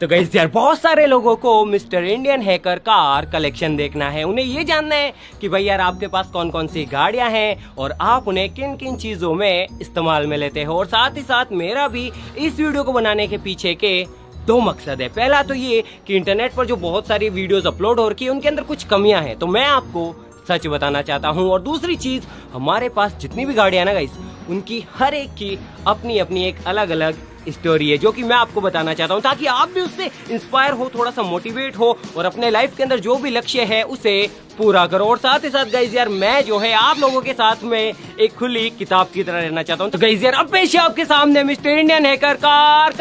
तो गाइस यार बहुत सारे लोगों को mister Indian hacker car collection देखना है। उन्हें ये जानना है कि भाई यार आपके पास कौन कौन सी गाड़ियां हैं और आप उन्हें किन किन चीजों में इस्तेमाल में लेते हो। और साथ ही साथ मेरा भी इस वीडियो को बनाने के पीछे के दो मकसद है। पहला तो ये कि इंटरनेट पर जो बहुत सारी वीडियोस अपलोड हो रही है उनके अंदर कुछ कमियां हैं, तो मैं आपको सच बताना चाहता हूं। और दूसरी चीज, हमारे पास जितनी भी गाड़ियां ना गाइस, उनकी हर एक की अपनी अपनी एक अलग अलग स्टोरी है जो कि मैं आपको बताना चाहता हूं, ताकि आप भी उससे इंस्पायर हो, थोड़ा सा मोटिवेट हो और अपने लाइफ के अंदर जो भी लक्ष्य है उसे पूरा करो। और साथ ही साथ गाइस यार मैं जो है आप लोगों के साथ में एक खुली किताब की तरह रहना चाहता हूं। तो गाइस यार अब पेश है आपके सामने मिस्टर इंडियन हैकर कार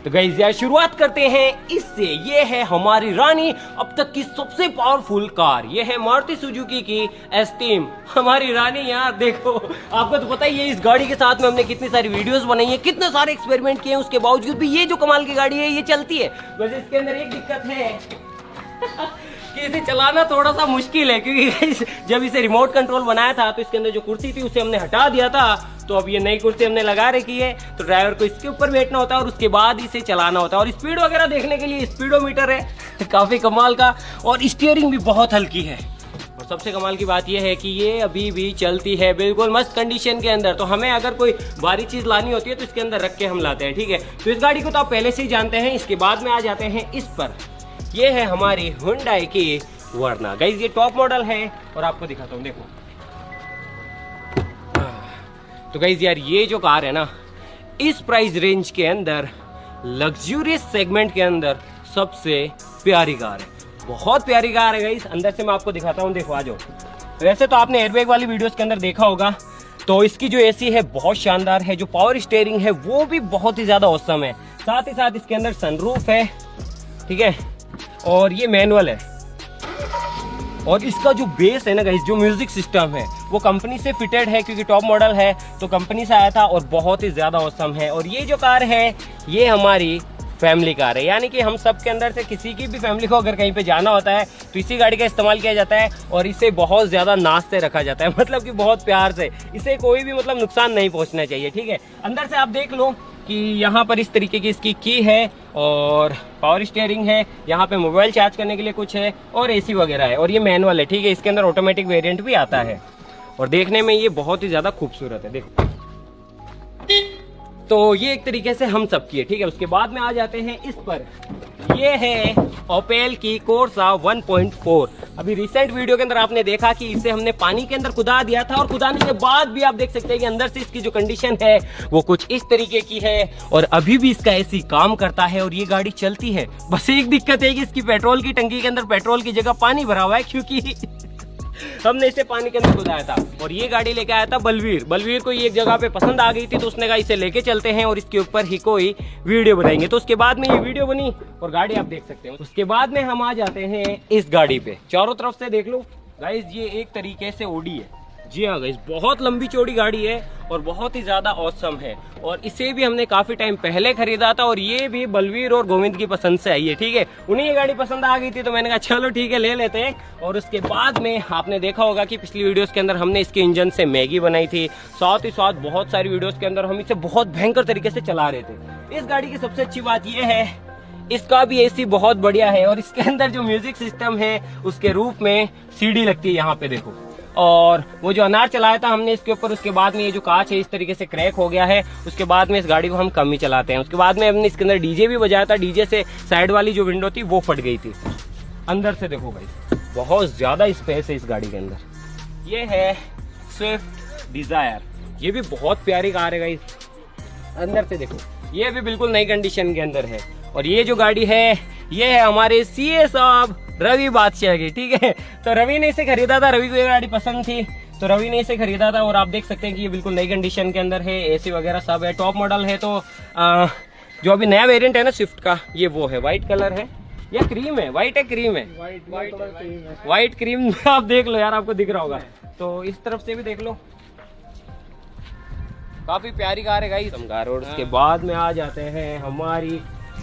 तो गाइस यार शुरुआत करते हैं इससे। ये है हमारी रानी अब तक की सबसे पावरफुल कार। ये है मारुति सुजुकी की एस्टीम। हमारी रानी यार देखो, आपको तो पता ही है इस गाड़ी के साथ में हमने कितनी सारी वीडियोस बनाई है, कितने सारे एक्सपेरिमेंट किए हैं, उसके बावजूद भी ये जो कमाल की गाड़ी है ये चलती है। वैसे इसके अंदर एक दिक्कत है कि इसे चलाना थोड़ा सा मुश्किल है, क्योंकि जब इसे रिमोट कंट्रोल बनाया था तो इसके अंदर जो कुर्सी थी उसे हमने हटा दिया था। तो अब ये नई कुर्सी हमने लगा रखी है, तो ड्राइवर को इसके ऊपर बैठना होता है और उसके बाद इसे चलाना होता है। और स्पीड वगैरह देखने के लिए स्पीडोमीटर है काफी कमाल का, और स्टीयरिंग भी बहुत हल्की है। और सबसे कमाल की बात यह है कि ये अभी भी चलती है बिल्कुल मस्त कंडीशन के अंदर। तो हमें अगर कोई भारी चीज लानी होती है तो इसके अंदर रख के हम लाते हैं, ठीक है। तो इस गाड़ी को तो आप पहले से ही जानते हैं। इसके बाद में आ जाते हैं इस पर। ये है हमारी हुंडई की वर्ना। गाइस ये टॉप मॉडल है और आपको दिखाता हूँ, देखो। तो गाइस यार ये जो कार है ना, इस प्राइस रेंज के अंदर लग्जूरियस सेगमेंट के अंदर सबसे प्यारी कार है। बहुत प्यारी कार है गाइस। अंदर से मैं आपको दिखाता हूँ, देखो आ जाओ। वैसे तो आपने एयरबैग वाली वीडियोस के अंदर देखा होगा, तो इसकी जो एसी है बहुत शानदार है, जो पावर स्टीयरिंग है वो भी बहुत ही ज्यादा औसम है। साथ ही साथ इसके अंदर सनरूफ है, ठीक है, और ये मैनुअल है। और इसका जो बेस है ना गाइस, जो म्यूजिक सिस्टम है वो कंपनी से फिटेड है, क्योंकि टॉप मॉडल है तो कंपनी से आया था और बहुत ही ज्यादा औसम है। और ये जो कार है ये हमारी फैमिली कार है, यानी कि हम सब के अंदर से किसी की भी फैमिली को अगर कहीं पे जाना होता है तो इसी गाड़ी का इस्तेमाल किया जाता है। और इसे बहुत ज्यादा नाज से रखा जाता है, मतलब कि बहुत प्यार से। इसे कोई भी मतलब नुकसान नहीं पहुंचना चाहिए, ठीक है। अंदर से आप देख लो कि यहाँ पर इस तरीके की इसकी की है और पावर स्टीयरिंग है। यहाँ पे मोबाइल चार्ज करने के लिए कुछ है और एसी वगैरह है। और ये मैनुअल है, ठीक है। इसके अंदर ऑटोमेटिक वेरिएंट भी आता है और देखने में ये बहुत ही ज्यादा खूबसूरत है, देखो। तो ये एक तरीके से हम सब की है, ठीक है। उसके बाद में आ जाते हैं इस पर। ये है ओपेल की कोर्सा 1.4। अभी रिसेंट वीडियो के अंदर आपने देखा कि इसे हमने पानी के अंदर कुदा दिया था, और कुदाने के बाद भी आप देख सकते हैं कि अंदर से इसकी जो कंडीशन है वो कुछ इस तरीके की है। और अभी भी इसका एसी काम करता है और ये गाड़ी चलती है। बस एक दिक्कत है कि इसकी पेट्रोल की टंकी के अंदर पेट्रोल की जगह पानी भरा हुआ है, क्योंकि हमने इसे पानी के अंदर कुदाया था। और ये गाड़ी लेके आया था बलवीर को ये एक जगह पे पसंद आ गई थी, तो उसने कहा इसे लेके चलते हैं और इसके ऊपर ही कोई वीडियो बनाएंगे। तो उसके बाद में ये वीडियो बनी और गाड़ी आप देख सकते हैं। उसके बाद में हम आ जाते हैं इस गाड़ी पे। चारों तरफ से देख लो गाइस, ये एक तरीके से ओडी है। जी हाँ गाइस, बहुत लंबी चौड़ी गाड़ी है और बहुत ही ज्यादा औसम है। और इसे भी हमने काफी टाइम पहले खरीदा था और ये भी बलवीर और गोविंद की पसंद से आई है, ठीक है। उन्हें ये गाड़ी पसंद आ गई थी तो मैंने कहा चलो ठीक है ले लेते हैं। और उसके बाद में आपने देखा होगा कि पिछली वीडियोस के अंदर हमने इसके इंजन से मैगी बनाई थी। साथ ही साथ बहुत सारी वीडियोस के अंदर हम इसे बहुत भयंकर तरीके से चला रहे थे। इस गाड़ी की सबसे अच्छी बात यह है, इसका भी एसी बहुत बढ़िया है। और इसके अंदर जो म्यूजिक सिस्टम है उसके रूप में सीडी लगती है, यहाँ पे देखो। और वो जो अनार चलाया था हमने इसके ऊपर, उसके बाद में ये जो कांच है इस तरीके से क्रैक हो गया है। उसके बाद में इस गाड़ी को हम कम ही चलाते हैं। उसके बाद में हमने इसके अंदर डीजे भी बजाया था, डीजे से साइड वाली जो विंडो थी वो फट गई थी। अंदर से देखो भाई, बहुत ज्यादा स्पेस है इस गाड़ी के अंदर। ये है स्विफ्ट डिजायर, ये भी बहुत प्यारी कार है गाइस। अंदर से देखो, ये भी बिल्कुल नई कंडीशन के अंदर है। और ये जो गाड़ी है ये है हमारे सीए साहब रवि बादशाह की, ठीक है। तो रवि ने इसे खरीदा था, रवि को ये गाड़ी पसंद थी तो रवि ने इसे खरीदा था। और आप देख सकते हैं कि ये बिल्कुल नई कंडीशन के अंदर है, एसी वगैरह सब है, टॉप मॉडल है। तो जो अभी नया वेरिएंट है ना स्विफ्ट का, ये वो है, व्हाइट कलर है या क्रीम है, व्हाइट है क्रीम है, व्हाइट क्रीम। आप देख लो यार, आपको दिख रहा होगा। तो इस तरफ से भी देख लो, काफी प्यारी कार है गाइस कार। और उसके बाद में आ जाते हैं हमारी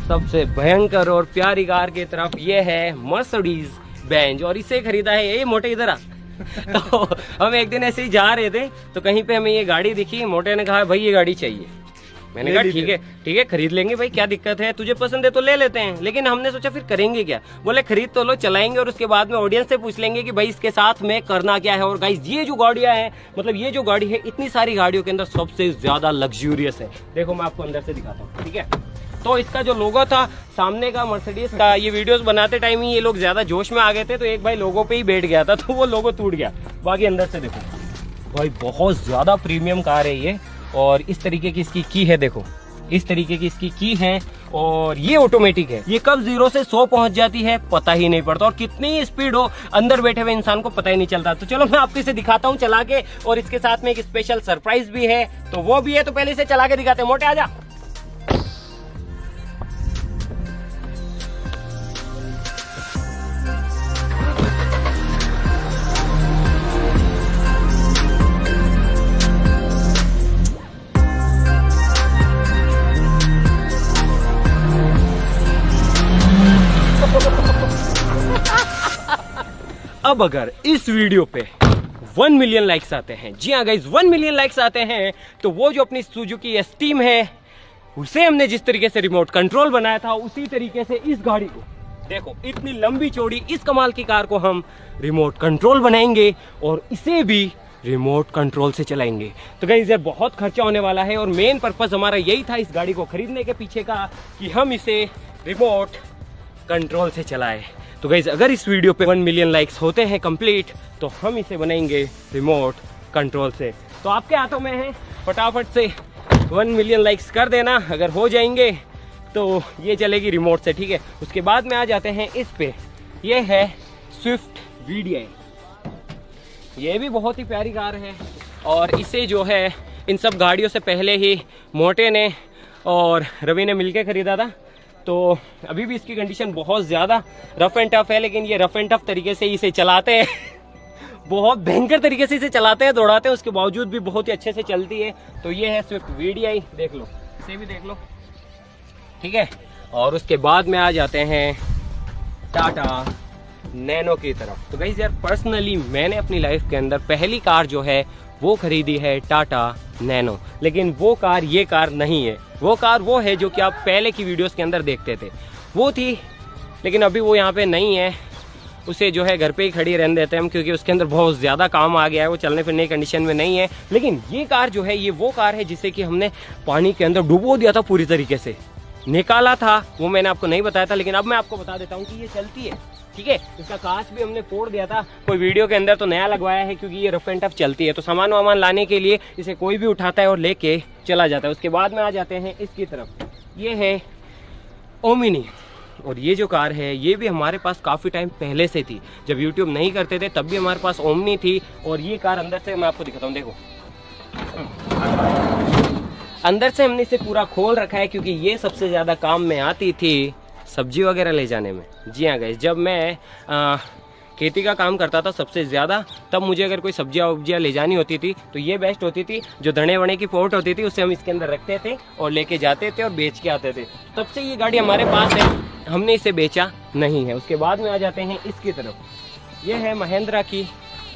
सबसे भयंकर और प्यारी कार की तरफ। ये है मर्सिडीज बेंज और इसे खरीदा है ये मोटे इधर आ। तो हम एक दिन ऐसे ही जा रहे थे तो कहीं पे हमें ये गाड़ी दिखी, मोटे ने कहा भाई ये गाड़ी चाहिए। मैंने कहा ठीक है खरीद लेंगे भाई, क्या दिक्कत है, तुझे पसंद है तो ले लेते हैं। लेकिन हमने सोचा फिर करेंगे क्या, बोले खरीद तो लो, चलाएंगे और उसके बाद में ऑडियंस से पूछ लेंगे कि भाई इसके साथ में करना क्या है। और गाइस ये जो गाड़ियां हैं, मतलब ये जो गाड़ी है इतनी सारी गाड़ियों के अंदर सबसे ज्यादा लग्जूरियस है। देखो मैं आपको अंदर से दिखाता हूँ, ठीक है। तो इसका जो लोगो था सामने का मर्सिडीज का, ये वीडियोस बनाते टाइम ही ये लोग ज्यादा जोश में आ गए थे तो एक भाई लोगो पे ही बैठ गया था तो वो लोगो टूट गया। बाकी अंदर से देखो भाई बहुत ज्यादा प्रीमियम कार है ये। और इस तरीके की इसकी की है, देखो इस तरीके की इसकी की है। और ये ऑटोमेटिक है, ये कब 0 से 100 पहुंच जाती है पता ही नहीं पड़ता। और कितनी स्पीड हो अंदर बैठे हुए इंसान को पता ही नहीं चलता। तो चलो मैं आपको इसे दिखाता हूँ चला के, और इसके साथ में एक स्पेशल सरप्राइज भी है तो वो भी है। तो पहले इसे चला के दिखाते हैं, मोटे आजा। अब अगर इस वीडियो पे 1 मिलियन लाइक्स आते हैं, जी हाँ गाइस 1 मिलियन लाइक्स आते हैं, तो वो जो अपनी सुजुकी एस्टीम है उसे हमने जिस तरीके से रिमोट कंट्रोल बनाया था उसी तरीके से इस गाड़ी को, देखो इतनी लंबी चौड़ी इस कमाल की कार को हम रिमोट कंट्रोल बनाएंगे और इसे भी रिमोट कंट्रोल से चलाएंगे। तो गाइस यार बहुत खर्चा होने वाला है और मेन पर्पस हमारा यही था इस गाड़ी को खरीदने के पीछे का कि हम इसे रिमोट कंट्रोल से चलाएं। तो गाइस अगर इस वीडियो पे 1 मिलियन लाइक्स होते हैं कंप्लीट तो हम इसे बनाएंगे रिमोट कंट्रोल से। तो आपके हाथों में है, फटाफट से 1 मिलियन लाइक्स कर देना। अगर हो जाएंगे तो ये चलेगी रिमोट से, ठीक है। उसके बाद में आ जाते हैं इस पे, ये है स्विफ्ट VDI। ये भी बहुत ही प्यारी कार है और इसे जो है इन सब गाड़ियों से पहले ही मोटे ने और रवि ने मिलकर खरीदा था। तो अभी भी इसकी कंडीशन बहुत ज़्यादा रफ एंड टफ है, लेकिन ये रफ एंड टफ तरीके से इसे चलाते हैं बहुत भयंकर तरीके से इसे चलाते हैं, दौड़ाते हैं, उसके बावजूद भी बहुत ही अच्छे से चलती है। तो ये है स्विफ्ट VDI, देख लो, इसे भी देख लो, ठीक है। और उसके बाद में आ जाते हैं टाटा नैनो की तरफ। तो गाइस यार पर्सनली मैंने अपनी लाइफ के अंदर पहली कार जो है वो खरीदी है टाटा नैनो, लेकिन वो कार ये कार नहीं है। वो कार वो है जो कि आप पहले की वीडियोस के अंदर देखते थे, वो थी, लेकिन अभी वो यहाँ पे नहीं है। उसे जो है घर पे ही खड़ी रहने देते हैं हम, क्योंकि उसके अंदर बहुत ज़्यादा काम आ गया है, वो चलने फिरने की कंडीशन में नहीं है। लेकिन ये कार जो है ये वो कार है जिसे कि हमने पानी के अंदर डुबो दिया था, पूरी तरीके से निकाला था, वो मैंने आपको नहीं बताया था, लेकिन अब मैं आपको बता देता हूँ कि ये चलती है, ठीक है। इसका कांच भी हमने फोड़ दिया था कोई वीडियो के अंदर, तो नया लगवाया है क्योंकि ये रफ एंड टफ चलती है। तो सामान वामान लाने के लिए इसे कोई भी उठाता है और लेके चला जाता है। उसके बाद में आ जाते हैं इसकी तरफ, ये है ओमिनी। और ये जो कार है ये भी हमारे पास काफ़ी टाइम पहले से थी, जब यूट्यूब नहीं करते थे तब भी हमारे पास ओमनी थी। और ये कार अंदर से मैं आपको दिखाता हूँ, देखो अंदर से हमने इसे पूरा खोल रखा है क्योंकि ये सबसे ज़्यादा काम में आती थी सब्जी वगैरह ले जाने में। जी हाँ गाइस, जब मैं खेती का काम करता था सबसे ज़्यादा, तब मुझे अगर कोई सब्जियाँ वब्जियाँ ले जानी होती थी तो ये बेस्ट होती थी। जो धने वने की पोर्ट होती थी उसे हम इसके अंदर रखते थे और लेके जाते थे और बेच के आते थे। तब से ये गाड़ी हमारे पास है, हमने इसे बेचा नहीं है। उसके बाद में आ जाते हैं इसकी तरफ, ये है महिंद्रा की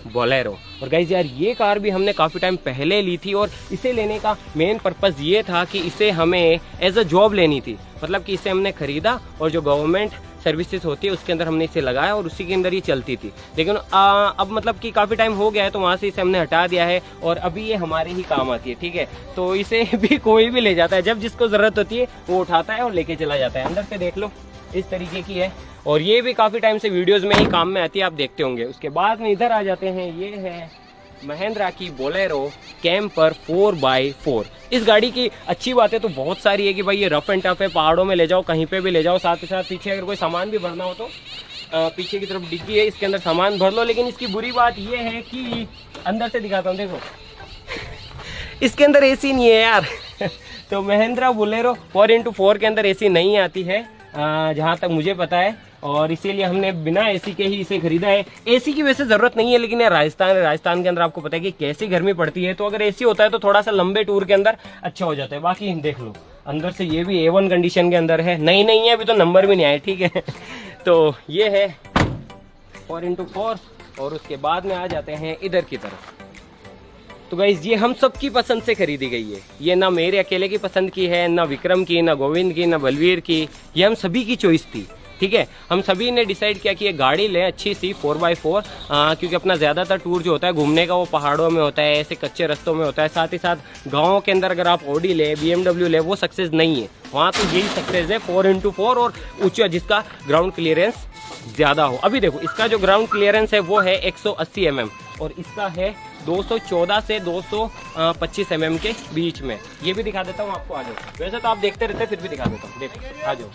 बोलेरो। और गाइस यार ये कार भी हमने काफ़ी टाइम पहले ली थी और इसे लेने का मेन पर्पज़ ये था कि इसे हमें एज अ जॉब लेनी थी। मतलब कि इसे हमने ख़रीदा और जो गवर्नमेंट सर्विसेज होती है उसके अंदर हमने इसे लगाया और उसी के अंदर ही चलती थी। लेकिन अब मतलब कि काफ़ी टाइम हो गया है तो वहाँ से इसे हमने हटा दिया है और अभी ये हमारे ही काम आती है, ठीक है। तो इसे भी कोई भी ले जाता है, जब जिसको ज़रूरत होती है वो उठाता है और लेके चला जाता है। अंदर से देख लो इस तरीके की है और ये भी काफ़ी टाइम से वीडियोस में ही काम में आती है, आप देखते होंगे। उसके बाद में इधर आ जाते हैं, ये है महिंद्रा की बोलेरो कैंपर 4x4। इस गाड़ी की अच्छी बातें तो बहुत सारी है कि भाई ये रफ एंड टफ है, पहाड़ों में ले जाओ, कहीं पे भी ले जाओ। साथ ही साथ पीछे अगर कोई सामान भी भरना हो तो पीछे की तरफ डिग्गी है, इसके अंदर सामान भर लो। लेकिन इसकी बुरी बात ये है कि अंदर से दिखाता हूँ, देखो इसके अंदर एसी नहीं है यार तो महिंद्रा बोलेरो 4x4 के अंदर एसी नहीं आती है जहाँ तक मुझे पता है। और इसीलिए हमने बिना एसी के ही इसे खरीदा है। एसी की वैसे जरूरत नहीं है, लेकिन यार राजस्थान है, राजस्थान के अंदर आपको पता है कि कैसी गर्मी पड़ती है, तो अगर एसी होता है तो थोड़ा सा लंबे टूर के अंदर अच्छा हो जाता है। बाकी देख लो अंदर से ये भी A1 कंडीशन के अंदर है, नहीं है अभी तो नंबर भी नहीं आए, ठीक है। तो ये है 4x4 और उसके बाद में आ जाते हैं इधर की तरफ। तो गाइस ये हम सबकी पसंद से खरीदी गई है, ये ना मेरे अकेले की पसंद की है, ना विक्रम की, ना गोविंद की, ना बलवीर की, ये हम सभी की चॉइस थी, ठीक है। हम सभी ने डिसाइड किया कि ये गाड़ी लें अच्छी सी 4x4, क्योंकि अपना ज़्यादातर टूर जो होता है घूमने का वो पहाड़ों में होता है, ऐसे कच्चे रास्तों में होता है। साथ ही साथ गाँव के अंदर अगर आप ऑडी ले, BMW ले, वो सक्सेस नहीं है, वहाँ तो यही सक्सेस है 4x4 और ऊँचा, जिसका ग्राउंड क्लियरेंस ज़्यादा हो। अभी देखो इसका जो ग्राउंड क्लियरेंस है वो है 180 mm और इसका है 214 से 225 mm के बीच में। ये भी दिखा देता हूँ आपको, आ जाओ। वैसे तो आप देखते रहते हैं, फिर भी दिखा देता हूँ, देखो आ जाओ।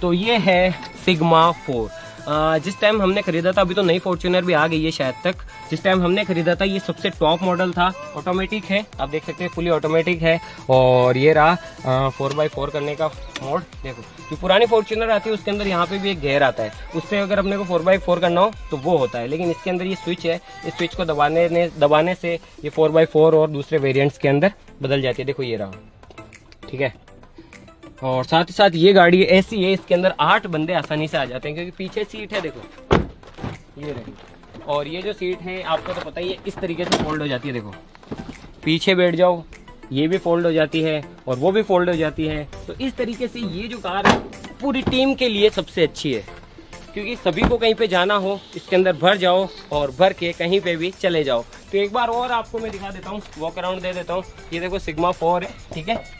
तो ये है सिग्मा 4। जिस टाइम हमने खरीदा था, अभी तो नई फॉर्च्यूनर भी आ गई है शायद तक, जिस टाइम हमने खरीदा था ये सबसे टॉप मॉडल था। ऑटोमेटिक है, आप देख सकते हैं, फुली ऑटोमेटिक है। और ये रहा 4x4 करने का मोड। देखो जो पुरानी फॉर्च्यूनर आती है उसके अंदर यहाँ पे भी एक गेयर आता है, उससे अगर अपने को 4x4 करना हो तो वो होता है, लेकिन इसके अंदर ये स्विच है, इस स्विच को दबाने से ये 4x4 और दूसरे वेरियंट्स के अंदर बदल जाती है। देखो ये रहा, ठीक है। और साथ ही साथ ये गाड़ी ऐसी है, इसके अंदर 8 बंदे आसानी से आ जाते हैं, क्योंकि पीछे सीट है, देखो ये रही। और ये जो सीट है आपको तो पता ही है, इस तरीके से फोल्ड हो जाती है, देखो पीछे बैठ जाओ, ये भी फोल्ड हो जाती है और वो भी फोल्ड हो जाती है। तो इस तरीके से ये जो कार है पूरी टीम के लिए सबसे अच्छी है, क्योंकि सभी को कहीं पे जाना हो इसके अंदर भर जाओ और भर के कहीं पे भी चले जाओ। तो एक बार और आपको मैं दिखा देता हूँ, वॉक अराउंड दे देता हूँ। ये देखो सिग्मा 4 है, ठीक है।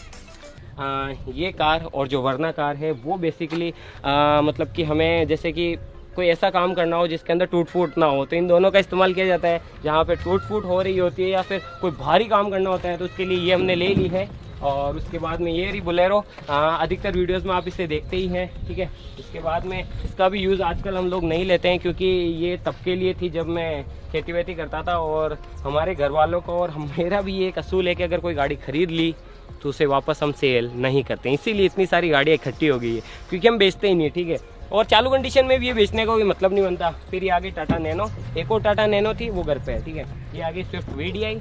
ये कार और जो वरना कार है वो बेसिकली मतलब कि हमें जैसे कि कोई ऐसा काम करना हो जिसके अंदर टूट फूट ना हो, तो इन दोनों का इस्तेमाल किया जाता है। जहाँ पे टूट फूट हो रही होती है या फिर कोई भारी काम करना होता है तो उसके लिए ये हमने ले ली है। और उसके बाद में ये रही बोलेरो, अधिकतर वीडियोस में आप इसे देखते ही हैं, ठीक है। उसके बाद में इसका भी यूज़ आजकल हम लोग नहीं लेते हैं, क्योंकि ये तब के लिए थी जब मैं खेती वेती करता था, और हमारे घर वालों को और मेरा भी ये एक असूल है कि अगर कोई गाड़ी खरीद ली तो उसे वापस हम सेल नहीं करते, इसीलिए इतनी सारी गाड़ियाँ इकट्ठी हो गई है, क्योंकि हम बेचते ही नहीं, ठीक है। और चालू कंडीशन में भी ये बेचने का कोई मतलब नहीं बनता। फिर ये आगे टाटा नैनो, एक और टाटा नैनो थी वो घर पे है, ठीक है। ये आगे स्विफ्ट VDI,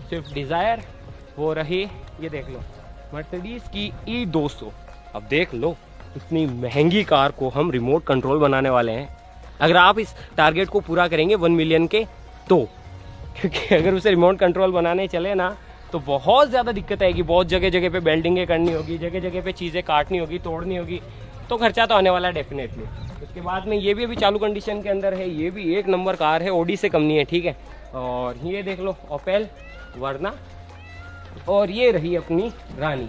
स्विफ्ट डिज़ायर, वो रही, ये देख लो मर्सिडीज की E200। अब देख लो इतनी महंगी कार को हम रिमोट कंट्रोल बनाने वाले हैं, अगर आप इस टारगेट को पूरा करेंगे 1 मिलियन के तो, क्योंकि अगर उसे रिमोट कंट्रोल बनाने चले ना तो बहुत ज़्यादा दिक्कत आएगी, बहुत जगह जगह पे बेल्डिंगें करनी होगी, जगह जगह पे चीज़ें काटनी होगी, तोड़नी होगी, तो खर्चा तो आने वाला है डेफिनेटली। उसके बाद में ये भी अभी चालू कंडीशन के अंदर है, ये भी एक नंबर कार है, ऑडी से कम नहीं है, ठीक है। और ये देख लो ओपेल वरना, और ये रही अपनी रानी।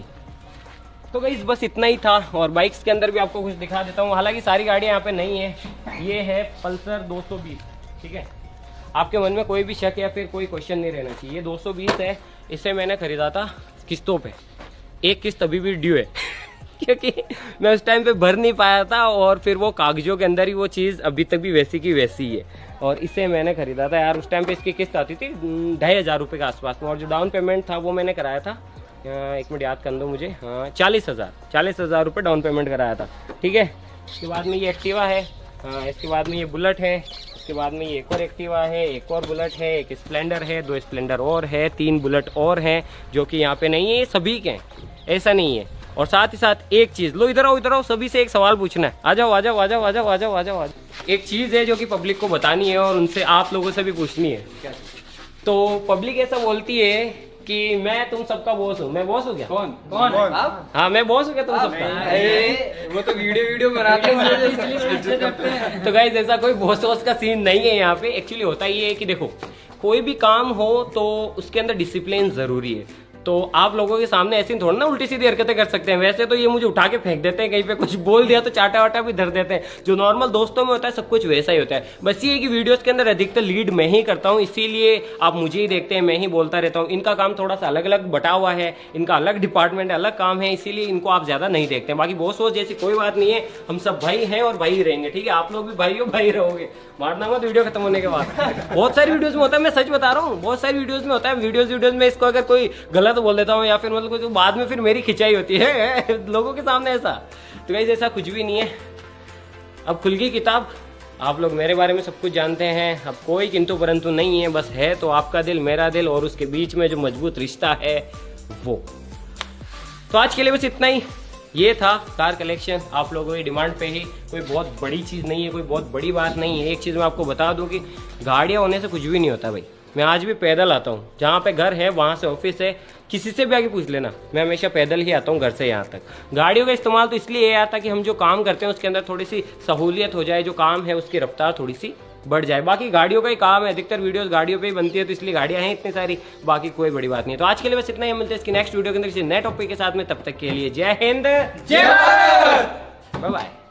तो गाइस बस इतना ही था, और बाइक्स के अंदर भी आपको कुछ दिखा देता हूँ। हालांकि सारी गाड़ियाँ यहाँ पे नहीं है। ये है पल्सर 220, ठीक है। आपके मन में कोई भी शक या फिर कोई क्वेश्चन नहीं रहना चाहिए, 220 है। इसे मैंने खरीदा था किस्तों पे, एक किस्त अभी भी ड्यू है क्योंकि मैं उस टाइम पे भर नहीं पाया था, और फिर वो कागजों के अंदर ही वो चीज़ अभी तक भी वैसी की वैसी है। और इसे मैंने खरीदा था यार, उस टाइम पे इसकी किस्त आती थी 2500 रुपये के आसपास में, और जो डाउन पेमेंट था वो मैंने कराया था, एक मिनट याद कर दो मुझे, हाँ 40,000 रुपये डाउन पेमेंट कराया था, ठीक है। उसके बाद में ये एक्टिवा है, इसके बाद में ये बुलेट है, उसके बाद में ये एक और एक्टिवा है, एक और बुलेट है, एक स्प्लेंडर है, 2 स्प्लेंडर और है, 3 बुलेट और हैं जो कि यहाँ पे नहीं है, ये सभी के हैं, ऐसा नहीं है। और साथ ही साथ एक चीज़, लो इधर आओ, सभी से एक सवाल पूछना है, आ जाओ। एक चीज़ है जो कि पब्लिक को बतानी है और उनसे आप लोगों से भी पूछनी है। तो पब्लिक ऐसा बोलती है कि मैं तुम सबका बॉस हूँ, मैं बॉस हूँ क्या? कौन? हाँ मैं बॉस हूँ क्या तुम सबका? वो तो वीडियो बनाते हैं। तो गाइस ऐसा कोई बॉस का सीन नहीं है यहाँ पे। एक्चुअली होता ये है कि देखो कोई भी काम हो तो उसके अंदर डिसिप्लिन जरूरी है। तो आप लोगों के सामने ऐसी थोड़ा ना उल्टी सीधी हरकतें कर सकते हैं। वैसे तो ये मुझे उठा के फेंक देते हैं, कहीं पे कुछ बोल दिया तो चाटा वाटा भी धर देते हैं। जो नॉर्मल दोस्तों में होता है सब कुछ वैसा ही होता है। बस ये है कि वीडियोस के अंदर अधिकतर लीड मैं ही करता हूँ, इसीलिए आप मुझे ही देखते हैं, मैं ही बोलता रहता हूँ। इनका काम थोड़ा सा अलग अलग बटा हुआ है, इनका अलग डिपार्टमेंट है, अलग काम है, इसीलिए इनको आप ज्यादा नहीं देखते हैं। बाकी बॉस वॉस जैसी कोई बात नहीं है, हम सब भाई हैं और भाई रहेंगे, ठीक है। आप लोग भी भाई हो, भाई रहोगे, मारना मत वीडियो खत्म होने के बाद। बहुत सारी वीडियोस में होता है, मैं सच बता रहा हूँ, बहुत सारी वीडियोस में होता है। वीडियोस में इसको अगर कोई गलत बोल देता हूँ या फिर मतलब कुछ, बाद में फिर मेरी खिंचाई होती है लोगों के सामने ऐसा। तो गाइस ऐसा कुछ भी नहीं है। अब खुल गई किताब। आप लोग मेरे बारे में सब कुछ जानते हैं, अब कोई किंतु परंतु नहीं है, बस है तो आपका दिल मेरा दिल और उसके बीच में जो मजबूत रिश्ता है वो। तो आज के लिए बस इतना ही। ये था कार कलेक्शन, आप लोगों की डिमांड पे ही, कोई बहुत बड़ी चीज़ नहीं है, कोई बहुत बड़ी बात नहीं है। एक चीज़ मैं आपको बता दूं कि गाड़ियाँ होने से कुछ भी नहीं होता भाई। मैं आज भी पैदल आता हूँ, जहाँ पे घर है वहाँ से ऑफिस है, किसी से भी आके पूछ लेना, मैं हमेशा पैदल ही आता हूँ घर से यहाँ तक। गाड़ियों का इस्तेमाल तो इसलिए आता कि हम जो काम करते हैं उसके अंदर थोड़ी सी सहूलियत हो जाए, जो काम है उसकी रफ्तार थोड़ी सी बढ़ जाए। बाकी गाड़ियों का ही काम है, अधिकतर वीडियोस गाड़ियों पे ही बनती है, तो इसलिए गाड़ियाँ हैं इतनी सारी, बाकी कोई बड़ी बात नहीं है। तो आज के लिए बस इतना ही, मिलते हैं इसकी नेक्स्ट वीडियो के अंदर किसी नए टॉपिक के साथ में। तब तक के लिए जय हिंद, जय भारत, बाय बाय।